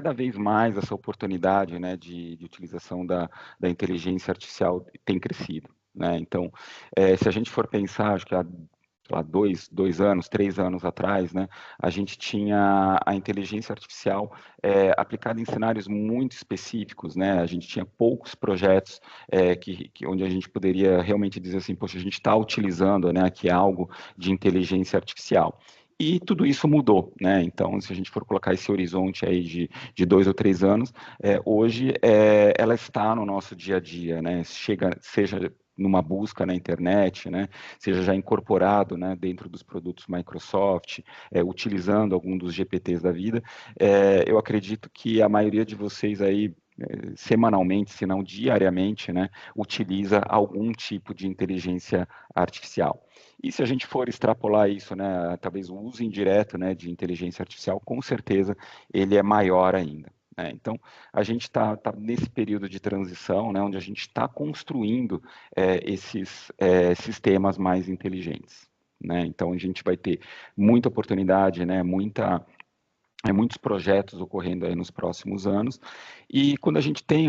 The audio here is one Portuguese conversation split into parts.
cada vez mais essa oportunidade, né, de utilização da inteligência artificial tem crescido, né? Então, se a gente for pensar, acho que há sei lá, 2 anos, 3 anos atrás, né, a gente tinha a inteligência artificial aplicada em cenários muito específicos, né? A gente tinha poucos projetos onde a gente poderia realmente dizer assim, poxa, a gente está utilizando, né, aqui algo de inteligência artificial. E tudo isso mudou, né? Então, se a gente for colocar esse horizonte aí de 2 ou 3 anos, hoje ela está no nosso dia a dia, né? Seja numa busca na internet, né? Seja já incorporado, né, dentro dos produtos Microsoft, utilizando algum dos GPTs da vida, eu acredito que a maioria de vocês aí semanalmente, se não diariamente, né, utiliza algum tipo de inteligência artificial. E se a gente for extrapolar isso, né, talvez o uso indireto, né, de inteligência artificial, com certeza ele é maior ainda. Então, a gente está nesse período de transição, né, onde a gente está construindo esses sistemas mais inteligentes. Né? Então, a gente vai ter muita oportunidade, né, muitos projetos ocorrendo aí nos próximos anos, e quando a gente tem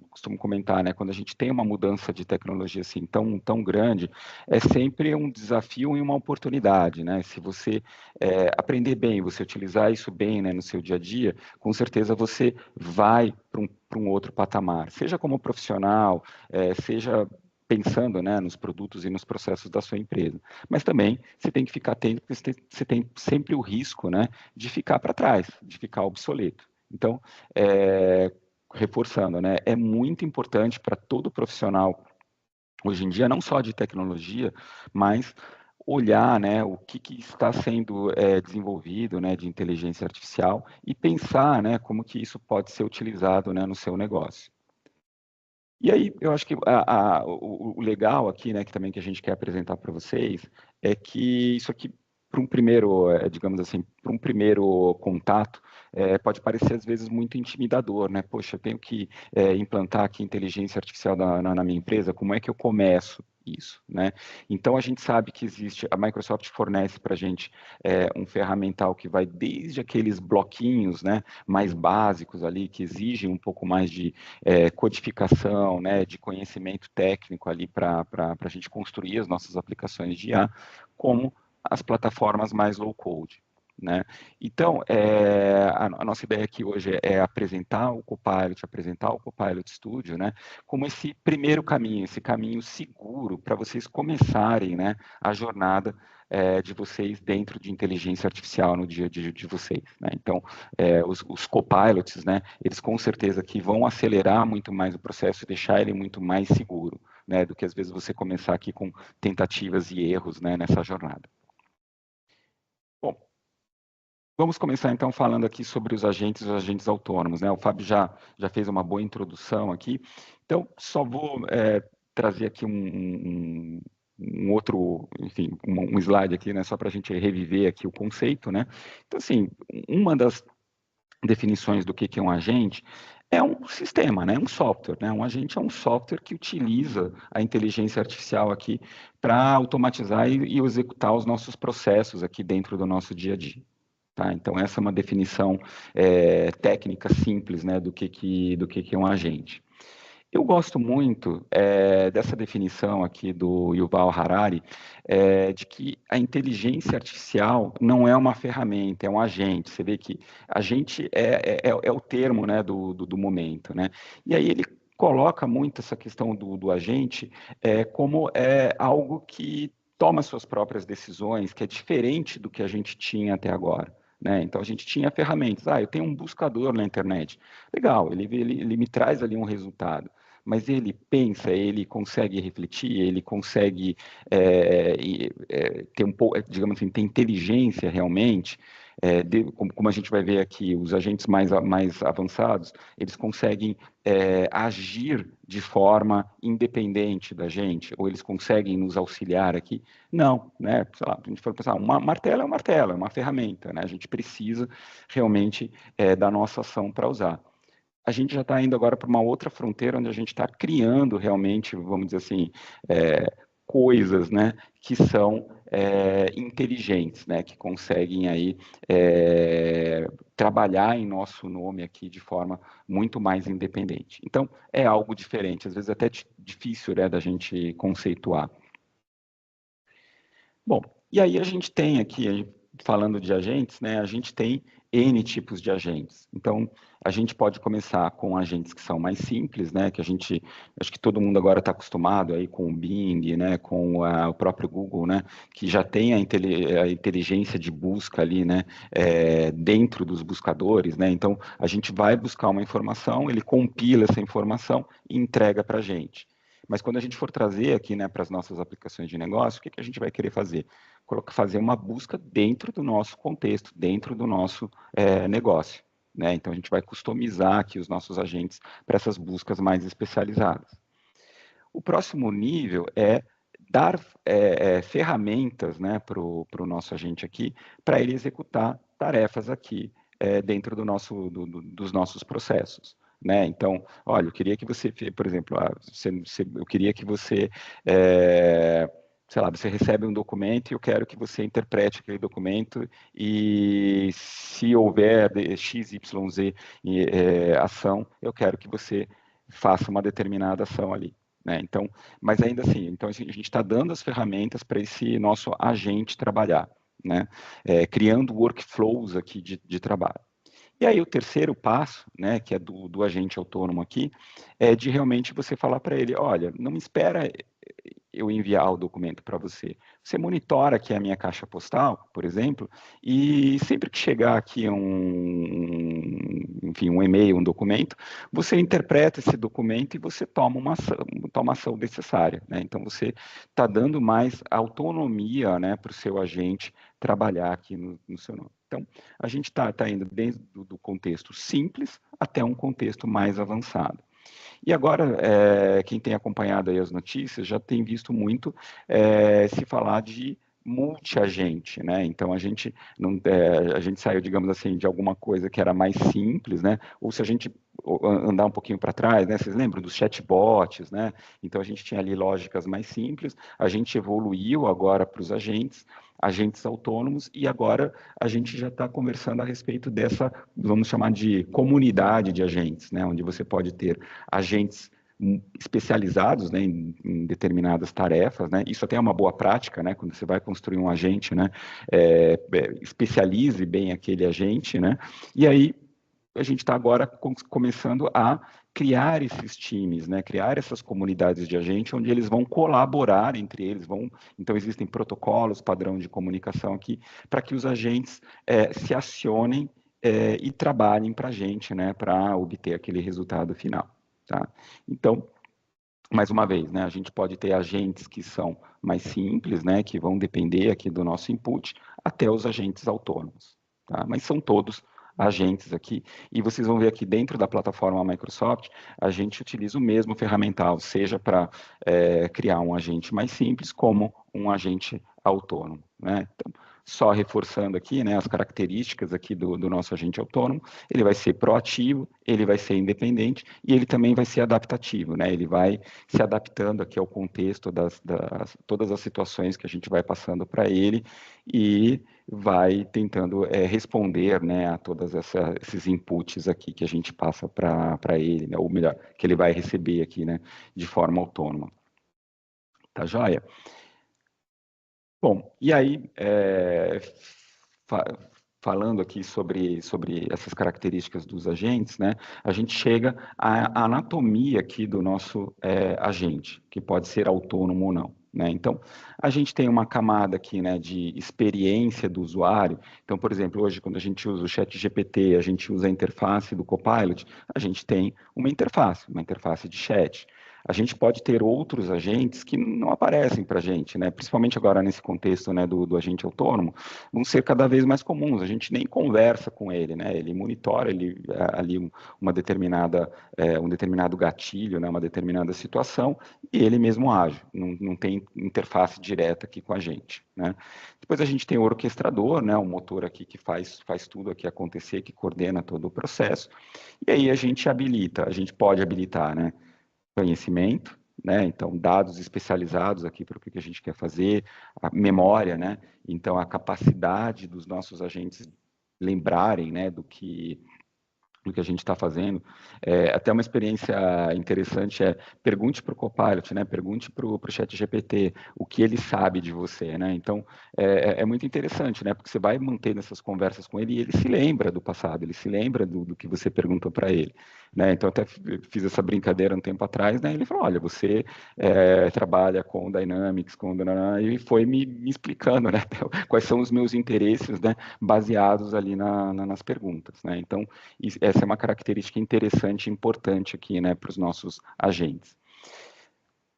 costumo comentar, né, quando a gente tem uma mudança de tecnologia assim tão grande, é sempre um desafio e uma oportunidade, né, se você aprender bem, você utilizar isso bem, né, no seu dia a dia, com certeza você vai para um outro patamar, seja como profissional, seja pensando, né, nos produtos e nos processos da sua empresa. Mas também você tem que ficar atento, porque você tem sempre o risco, né, de ficar para trás, de ficar obsoleto. Então, reforçando, né, é muito importante para todo profissional, hoje em dia, não só de tecnologia, mas olhar, né, o que está sendo desenvolvido, né, de inteligência artificial e pensar, né, como que isso pode ser utilizado, né, no seu negócio. E aí, eu acho que o legal aqui, né, que também que a gente quer apresentar para vocês, é que isso aqui, para um primeiro, digamos assim, para um primeiro contato, pode parecer às vezes muito intimidador, né? Poxa, eu tenho que implantar aqui inteligência artificial na minha empresa, como é que eu começo isso, né? Então, a gente sabe que existe, a Microsoft fornece para a gente um ferramental que vai desde aqueles bloquinhos, né, mais básicos ali, que exigem um pouco mais de codificação, né, de conhecimento técnico ali para a gente construir as nossas aplicações de IA, como as plataformas mais low-code. Né? Então, a nossa ideia aqui hoje é apresentar o Copilot Studio, né, como esse primeiro caminho, esse caminho seguro para vocês começarem, né, a jornada de vocês dentro de inteligência artificial no dia de vocês. Né? Então, os copilots, né, eles com certeza que vão acelerar muito mais o processo e deixar ele muito mais seguro, né, do que às vezes você começar aqui com tentativas e erros, né, nessa jornada. Bom, vamos começar então falando aqui sobre os agentes autônomos, né? O Fábio já fez uma boa introdução aqui, então só vou trazer aqui um outro, enfim, um slide aqui, né? Só para a gente reviver aqui o conceito, né? Então, assim, uma das definições do que é um agente é um sistema, né? Um software, né? Um agente é um software que utiliza a inteligência artificial aqui para automatizar e executar os nossos processos aqui dentro do nosso dia a dia. Tá? Então, essa é uma definição técnica simples, né, do que é um agente. Eu gosto muito dessa definição aqui do Yuval Harari, de que a inteligência artificial não é uma ferramenta, é um agente. Você vê que agente é o termo, né, do momento. Né? E aí ele coloca muito essa questão do agente como algo que toma suas próprias decisões, que é diferente do que a gente tinha até agora. Né? Então, a gente tinha ferramentas. Eu tenho um buscador na internet. Legal, ele me traz ali um resultado. Mas ele pensa, ele consegue refletir, ele consegue ter um pouco, digamos assim, ter inteligência realmente. Como a gente vai ver aqui, os agentes mais avançados, eles conseguem agir de forma independente da gente, ou eles conseguem nos auxiliar aqui. Não, né? Sei lá, a gente for pensar, um martelo é um martelo, é uma ferramenta, né? A gente precisa realmente da nossa ação para usar. A gente já está indo agora para uma outra fronteira, onde a gente está criando realmente, vamos dizer assim, coisas, né, que são inteligentes, né, que conseguem aí trabalhar em nosso nome aqui de forma muito mais independente. Então, é algo diferente, às vezes até difícil, né, da gente conceituar. Bom, e aí a gente tem aqui, falando de agentes, né, a gente tem N tipos de agentes. Então, a gente pode começar com agentes que são mais simples, né, que acho que todo mundo agora está acostumado aí com o Bing, né, com o próprio Google, né, que já tem a inteligência de busca ali, né, dentro dos buscadores, né, então a gente vai buscar uma informação, ele compila essa informação e entrega para a gente. Mas quando a gente for trazer aqui, né, para as nossas aplicações de negócio, o que a gente vai querer fazer? Fazer uma busca dentro do nosso contexto, dentro do nosso negócio. Né? Então, a gente vai customizar aqui os nossos agentes para essas buscas mais especializadas. O próximo nível é dar ferramentas, né, para o nosso agente aqui, para ele executar tarefas aqui dentro dos nossos processos. Né? Então, olha, eu queria que você, por exemplo, eu queria que você, sei lá, você recebe um documento e eu quero que você interprete aquele documento e se houver XYZ ação, eu quero que você faça uma determinada ação ali. Né? Então, mas ainda assim, então a gente está dando as ferramentas para esse nosso agente trabalhar, né? Criando workflows aqui de trabalho. E aí o terceiro passo, né, que é do agente autônomo aqui, é de realmente você falar para ele, olha, não me espera eu enviar o documento para você. Você monitora aqui a minha caixa postal, por exemplo, e sempre que chegar aqui enfim, um e-mail, um documento, você interpreta esse documento e você toma a ação necessária. Né? Então, você está dando mais autonomia, né, para o seu agente trabalhar aqui no seu nome. Então, a gente está indo desde do contexto simples até um contexto mais avançado. E agora, quem tem acompanhado aí as notícias já tem visto muito se falar de multi-agente, né? Então a gente saiu, digamos assim, de alguma coisa que era mais simples, né? Ou se a gente andar um pouquinho para trás, né? Vocês lembram dos chatbots, né? Então a gente tinha ali lógicas mais simples, a gente evoluiu agora para os agentes autônomos, e agora a gente já está conversando a respeito dessa, vamos chamar de comunidade de agentes, né? Onde você pode ter agentes especializados, né, em determinadas tarefas, né, isso até é uma boa prática, né, quando você vai construir um agente, né, especialize bem aquele agente, né, e aí a gente está agora começando a criar esses times, né, criar essas comunidades de agente onde eles vão colaborar entre eles, então existem protocolos, padrão de comunicação aqui, para que os agentes se acionem e trabalhem para a gente, né, para obter aquele resultado final. Tá? Então, mais uma vez, né, a gente pode ter agentes que são mais simples, né, que vão depender aqui do nosso input, até os agentes autônomos. Tá? Mas são todos agentes aqui, e vocês vão ver aqui dentro da plataforma Microsoft, a gente utiliza o mesmo ferramental, seja para criar um agente mais simples, como um agente autônomo. Né? Então, só reforçando aqui, né, as características aqui do nosso agente autônomo, ele vai ser proativo, ele vai ser independente e ele também vai ser adaptativo, né? Ele vai se adaptando aqui ao contexto todas as situações que a gente vai passando para ele e vai tentando responder, né, a todos esses inputs aqui que a gente passa para ele, né? Ou melhor, que ele vai receber aqui, né, de forma autônoma. Tá joia? Bom, e aí, falando aqui sobre essas características dos agentes, né, a gente chega à anatomia aqui do nosso agente, que pode ser autônomo ou não. Né? Então, a gente tem uma camada aqui, né, de experiência do usuário. Então, por exemplo, hoje, quando a gente usa o ChatGPT, a gente usa a interface do Copilot, a gente tem uma interface de chat. A gente pode ter outros agentes que não aparecem para a gente, né? Principalmente agora nesse contexto, né, do agente autônomo, vão ser cada vez mais comuns. A gente nem conversa com ele, né? Ele monitora ali um determinado gatilho, né, uma determinada situação, e ele mesmo age. Não tem interface direta aqui com a gente, né? Depois a gente tem o orquestrador, né, o motor aqui que faz tudo aqui acontecer, que coordena todo o processo. E aí a gente pode habilitar, né, conhecimento, né? Então, dados especializados aqui para o que a gente quer fazer, a memória, né? Então, a capacidade dos nossos agentes lembrarem, né, do que a gente está fazendo. Até uma experiência interessante pergunte para o Copilot, né? Pergunte para o ChatGPT o que ele sabe de você, né? Então, é muito interessante, né? Porque você vai mantendo essas conversas com ele e ele se lembra do passado, ele se lembra do que você perguntou para ele, né? Então, até fiz essa brincadeira um tempo atrás, né? Ele falou, olha, você trabalha com Dynamics, e foi me explicando, né? Quais são os meus interesses, né? Baseados ali nas perguntas, né? Então, essa é uma característica interessante e importante aqui, né, para os nossos agentes.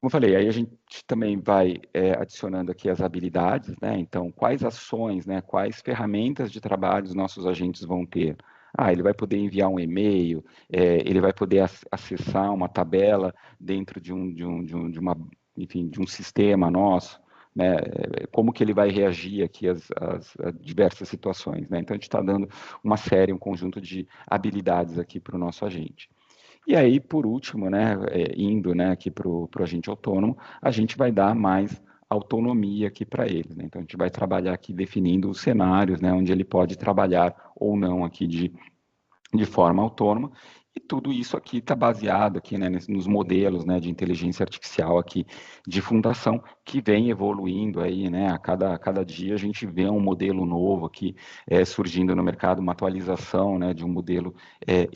Como eu falei, aí a gente também vai adicionando aqui as habilidades, né? Então, quais ações, né, quais ferramentas de trabalho os nossos agentes vão ter? Ele vai poder enviar um e-mail, ele vai poder acessar uma tabela dentro de um sistema nosso, né? Como que ele vai reagir aqui às diversas situações, né? Então, a gente está dando um conjunto de habilidades aqui para o nosso agente. E aí, por último, né, indo, né, aqui para o agente autônomo, a gente vai dar mais autonomia aqui para ele, né? Então, a gente vai trabalhar aqui definindo os cenários, né, onde ele pode trabalhar ou não aqui de forma autônoma, e tudo isso aqui está baseado aqui, né, nos modelos, né, de inteligência artificial aqui de fundação que vem evoluindo aí, né, a cada dia a gente vê um modelo novo aqui surgindo no mercado, uma atualização, né, de um modelo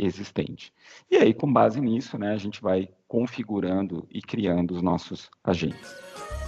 existente. E aí, com base nisso, né, a gente vai configurando e criando os nossos agentes.